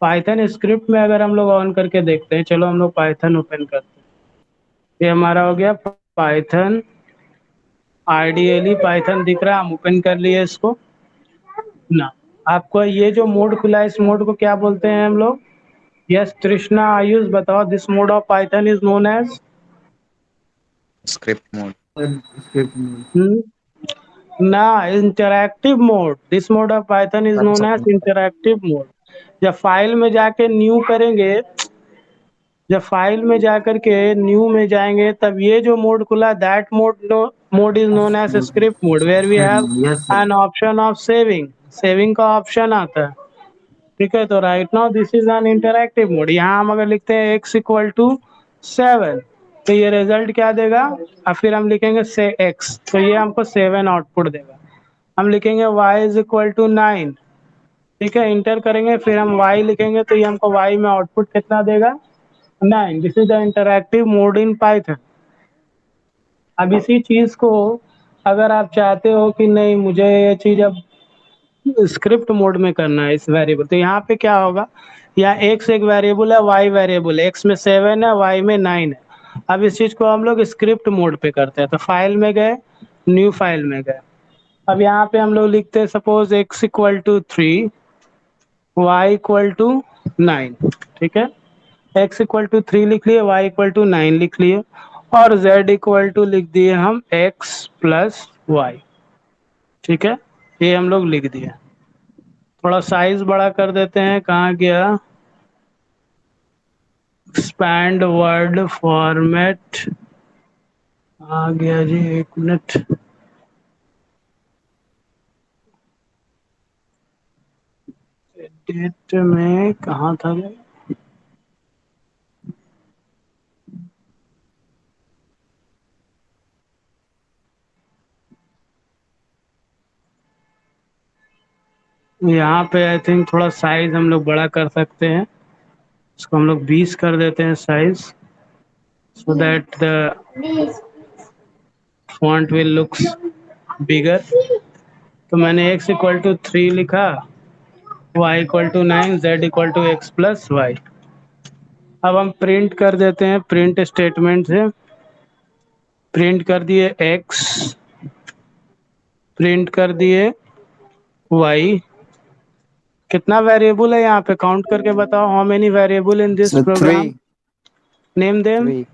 Python script में अगर हम लोग ऑन करके देखते हैं, चलो हम लोग पाइथन ओपन करते हैं। ये हमारा हो गया पाइथन, आइडियली पाइथन दिख रहा है, हम ओपन कर लिए इसको ना। आपको ये जो मोड खुला है, इस मोड को क्या बोलते हैं हम लोग? यस तृष्णा, आयुष बताओ, this mode of Python is known as Script mode. Script mode. ना, interactive mode. This mode of Python is known as interactive mode. जब फाइल में जाके न्यू करेंगे, जब फाइल में जाकर के न्यू में जाएंगे, तब ये जो मोड खुला, that mode is known as script mode, where we Script have mode. Yes, sir. An option of saving. Saving का ऑप्शन आता है, ठीक है। तो right now this is an interactive mode. यहाँ हम अगर लिखते हैं x इक्वल टू 7, तो ये रिजल्ट क्या देगा? और फिर हम लिखेंगे से x, तो ये हमको 7 आउटपुट देगा। हम लिखेंगे y इज इक्वल टू 9, ठीक है, इंटर करेंगे, फिर हम y लिखेंगे, तो ये हमको y में आउटपुट कितना देगा? 9। This is the interactive mode in Python. अब इसी चीज को अगर आप चाहते हो कि नहीं मुझे ये चीज अब स्क्रिप्ट मोड में करना है इस वेरिएबल, तो यहाँ पे क्या होगा? यहाँ x एक वेरिएबल है, y वेरिएबल है, x में 7 है, y में 9 है। अब इस चीज को हम लोग स्क्रिप्ट मोड पे करते हैं, तो फाइल में गए, न्यू फाइल में गए। अब यहाँ पे हम लोग लिखते हैं suppose x equal to 3, y equal to 9, ठीक है। x इक्वल टू 3 लिख लिए, y इक्वल टू 9 लिख लिए, और z इक्वल टू लिख दिए हम x प्लस वाई, ठीक है। ये हम लोग लिख दिए। थोड़ा साइज बड़ा कर देते हैं, कहाँ गया? एक्सपैंड वर्ड फॉर्मेट, आ गया जी, एक मिनट। एडिट में कहाँ था ये? यहाँ पे आई थिंक थोड़ा साइज हम लोग बड़ा कर सकते हैं। इसको हम लोग 20 कर देते हैं size, so that the font will looks bigger. तो मैंने x इक्वल टू 3 लिखा, y equal to 9, z equal to x plus y. अब हम प्रिंट कर देते हैं, प्रिंट स्टेटमेंट से प्रिंट कर दिए x, प्रिंट कर दिए y। कितना वेरिएबल है यहाँ पे? काउंट करके बताओ, how many variable in this So program? three, name them. three.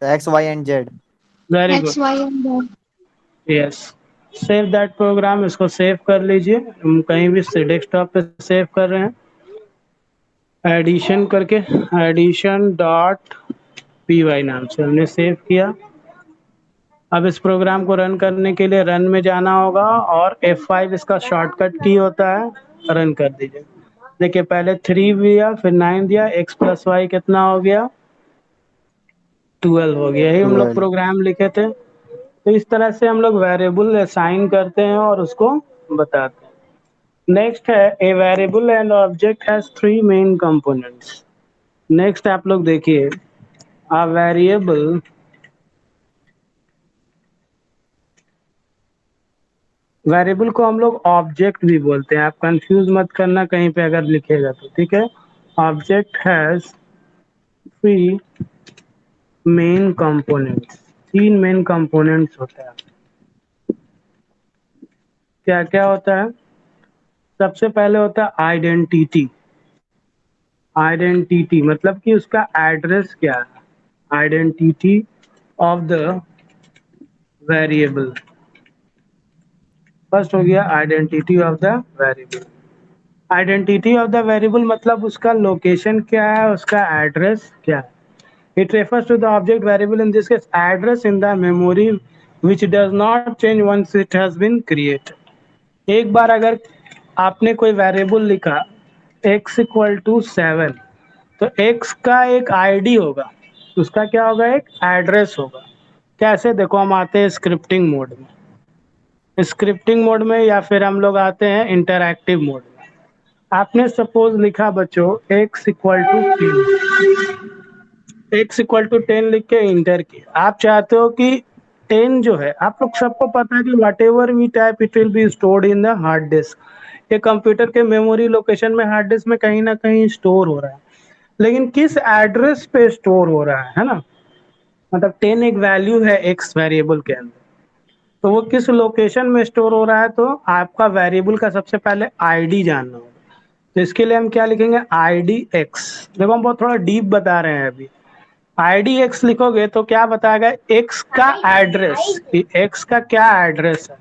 X, Y, and Z. Very good, X, Y, and Z. Yes. Save that program, इसको सेव कर लीजिए। हम कहीं भी डेस्कटॉप पे सेव कर रहे हैं, एडिशन करके, एडिशन डॉट पी वाई नाम से हमने सेव किया। अब इस प्रोग्राम को रन करने के लिए रन में जाना होगा, और F5 इसका शॉर्टकट की होता है। रन कर दीजिए। देखिए पहले 3 दिया, फिर 9 दिया, x प्लस वाई कितना हो गया? 12 हो गया। यही हम लोग 12. प्रोग्राम लिखे थे। तो इस तरह से हम लोग वेरिएबल असाइन करते हैं और उसको बताते हैं। नेक्स्ट है, a variable and object has 3 main components. Next आप लोग देखिए, अ वेरिएबल, वेरिएबल को हम लोग ऑब्जेक्ट भी बोलते हैं। आप कंफ्यूज मत करना कहीं पे अगर लिखेगा तो, ठीक है। Object has 3 main components, 3 main components होते हैं। क्या क्या होता है? सबसे पहले होता है आइडेंटिटी। आइडेंटिटी मतलब कि उसका एड्रेस क्या है, identity of the variable. First हो गया identity of the variable. Identity of the variable मतलब उसका लोकेशन क्या है, उसका एड्रेस क्या है। It refers to the object variable, in this case address in the memory which does not change once it has been created. एक बार अगर आपने कोई वेरिएबल लिखा x इक्वल टू 7, तो x का एक आईडी होगा, उसका क्या होगा? एक एड्रेस होगा। कैसे? देखो हम आते हैं स्क्रिप्टिंग मोड में, स्क्रिप्टिंग मोड में, या फिर हम लोग आते हैं इंटरैक्टिव मोड में। आपने सपोज लिखा बच्चों x equal to 10, x equal to 10 लिख के इंटर किया। आप चाहते हो कि 10 जो है, आप लोग सबको पता है कि whatever we type it will be stored in the hard disk. ये कंप्यूटर के मेमोरी लोकेशन में हार्ड डिस्क में कहीं ना कहीं स्टोर हो रहा है, लेकिन किस एड्रेस पे स्टोर हो रहा है ना। मतलब 10 एक वैल्यू है एक्स वेरिएबल के अंदर, तो वो किस लोकेशन में स्टोर हो रहा है, तो आपका वेरिएबल का सबसे पहले आईडी जानना होगा। तो इसके लिए हम क्या लिखेंगे, आई डी एक्स। देखो हम बहुत थोड़ा डीप बता रहे हैं अभी। आई डी एक्स लिखोगे तो क्या बताएगा, एक्स का एड्रेस, एक्स का क्या एड्रेस है।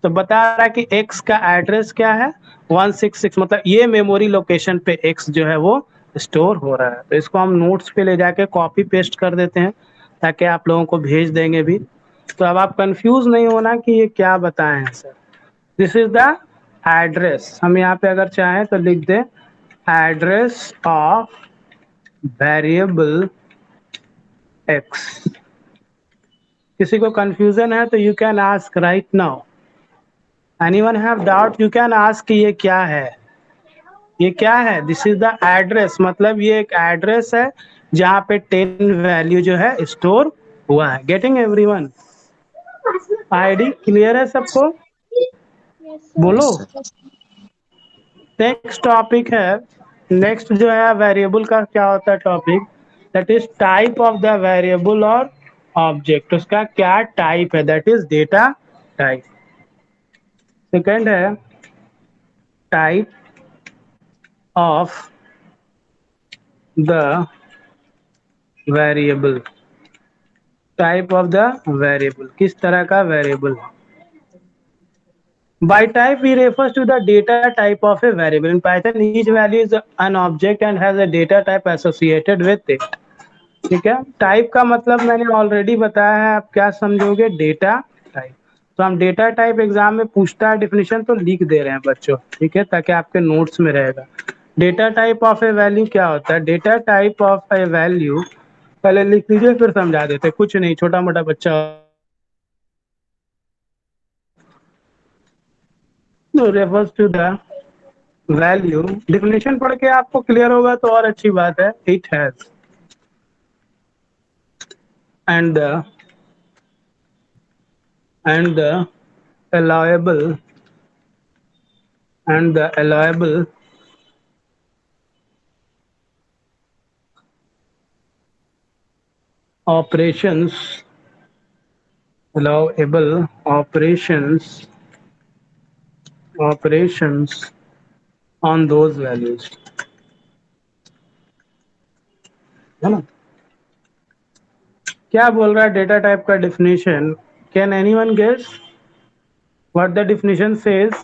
तो बता रहा है कि एक्स का एड्रेस क्या है, 166, मतलब ये मेमोरी लोकेशन पे एक्स जो है वो स्टोर हो रहा है। तो इसको हम नोट्स पे ले जाके कॉपी पेस्ट कर देते हैं ताकि आप लोगों को भेज देंगे भी। तो अब आप कंफ्यूज नहीं होना कि ये क्या बताए हैं sir. This is the address. हम यहाँ पे अगर चाहें तो लिख दे एड्रेस ऑफ वेरिएबल एक्स। किसी को कंफ्यूजन है तो you can ask right now. Anyone have doubt you can ask कि ये क्या है, ये क्या है। दिस इज द एड्रेस, मतलब ये एक एड्रेस है जहाँ पे 10 वैल्यू जो है स्टोर हुआ है। गेटिंग एवरीवन, आईडी क्लियर है सबको, बोलो। Yes, sir. नेक्स्ट टॉपिक है, नेक्स्ट जो है वेरिएबल का क्या होता है topic, that is type of the variable और ऑब्जेक्ट। उसका क्या टाइप है, that is data type. Second है type of the variable. Type of the variable, किस तरह का variable. By type we refers to the data type of a variable. In Python each value is an object and has a data type associated with it. ठीक है, type का मतलब मैंने already बताया है, आप क्या समझोगे, डेटा टाइप। तो हम डेटा टाइप एग्जाम में पूछता है डिफिनेशन तो लिख दे रहे हैं बच्चों, ठीक है, ताकि आपके नोट्स में रहेगा। Data type of a value क्या होता है, data type of a value, पहले लिख लीजिए फिर समझा देते, कुछ नहीं, छोटा मोटा बच्चा। Refers to the value, definition पढ़ के आपको क्लियर होगा तो और अच्छी बात है। It has and the allowable operations, allowable operations on those values, है ना। क्या बोल रहा है डेटा टाइप का definition, can anyone guess what the definition says.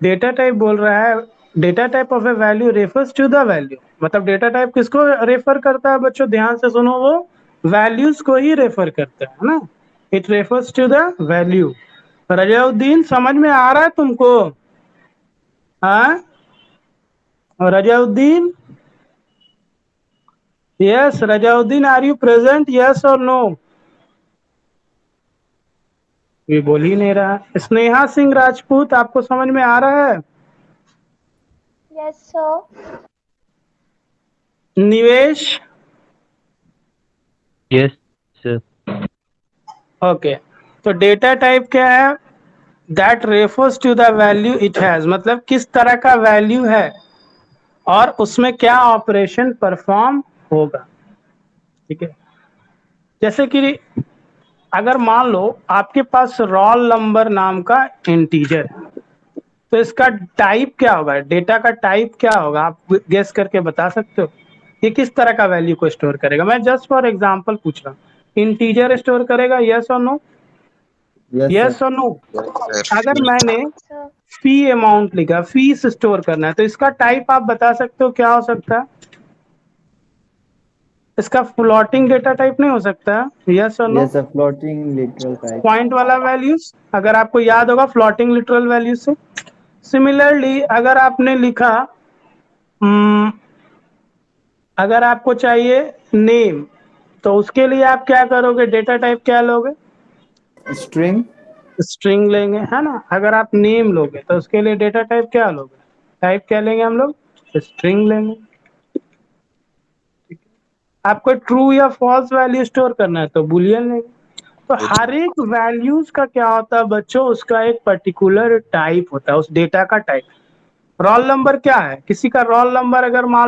Data type बोल रहा है data type of a value refers to the value, मतलब डेटा टाइप किसको रेफर करता है बच्चों, ध्यान से सुनो, वो वैल्यूज को ही रेफर करता है ना। It refers to the value. Razauddin समझ में आ रहा है तुमको, हाँ Razauddin, yes Razauddin, are you present, yes और नो। ये बोल ही नहीं रहा। स्नेहा सिंह राजपूत, आपको समझ में आ रहा है। Yes, sir. Nivesh, Yes, sir. Okay. तो डेटा टाइप क्या है, that refers to the value it has, मतलब किस तरह का वैल्यू है और उसमें क्या ऑपरेशन परफॉर्म होगा, ठीक है। जैसे कि अगर मान लो आपके पास रोल नंबर नाम का इंटीजर है, तो इसका टाइप क्या होगा, डेटा का टाइप क्या होगा, आप गेस करके बता सकते हो। ये किस तरह का वैल्यू को स्टोर करेगा, मैं जस्ट फॉर एग्जांपल पूछ रहा हूँ। इंटीजर स्टोर करेगा, यस और नो, Yes, sir. यस और नो। Yes, sir. अगर मैंने Sir. फी अमाउंट लिखा, फीस स्टोर करना है, तो इसका टाइप आप बता सकते हो क्या हो सकता है। इसका फ्लोटिंग डेटा टाइप नहीं हो सकता, यस और no. Yes, sir. Floating literal type. Point वाला वैल्यूज, अगर आपको याद होगा फ्लोटिंग लिटरल वैल्यूज से। सिमिलरली अगर आपने लिखा अगर आपको चाहिए नेम, तो उसके लिए आप क्या करोगे, डेटा टाइप क्या लोगे, String. स्ट्रिंग लेंगे, है ना। अगर आप नेम लोगे तो उसके लिए डेटा टाइप क्या लोगे, टाइप क्या लेंगे हम लोग, स्ट्रिंग लेंगे। आपको ट्रू या फॉल्स वैल्यू स्टोर करना है तो बुलियन लेंगे। तो हर एक वैल्यूज का क्या होता है बच्चों, उसका एक पर्टिकुलर टाइप होता है, उस डेटा का टाइप। रोल नंबर क्या है, किसी का रोल नंबर अगर मान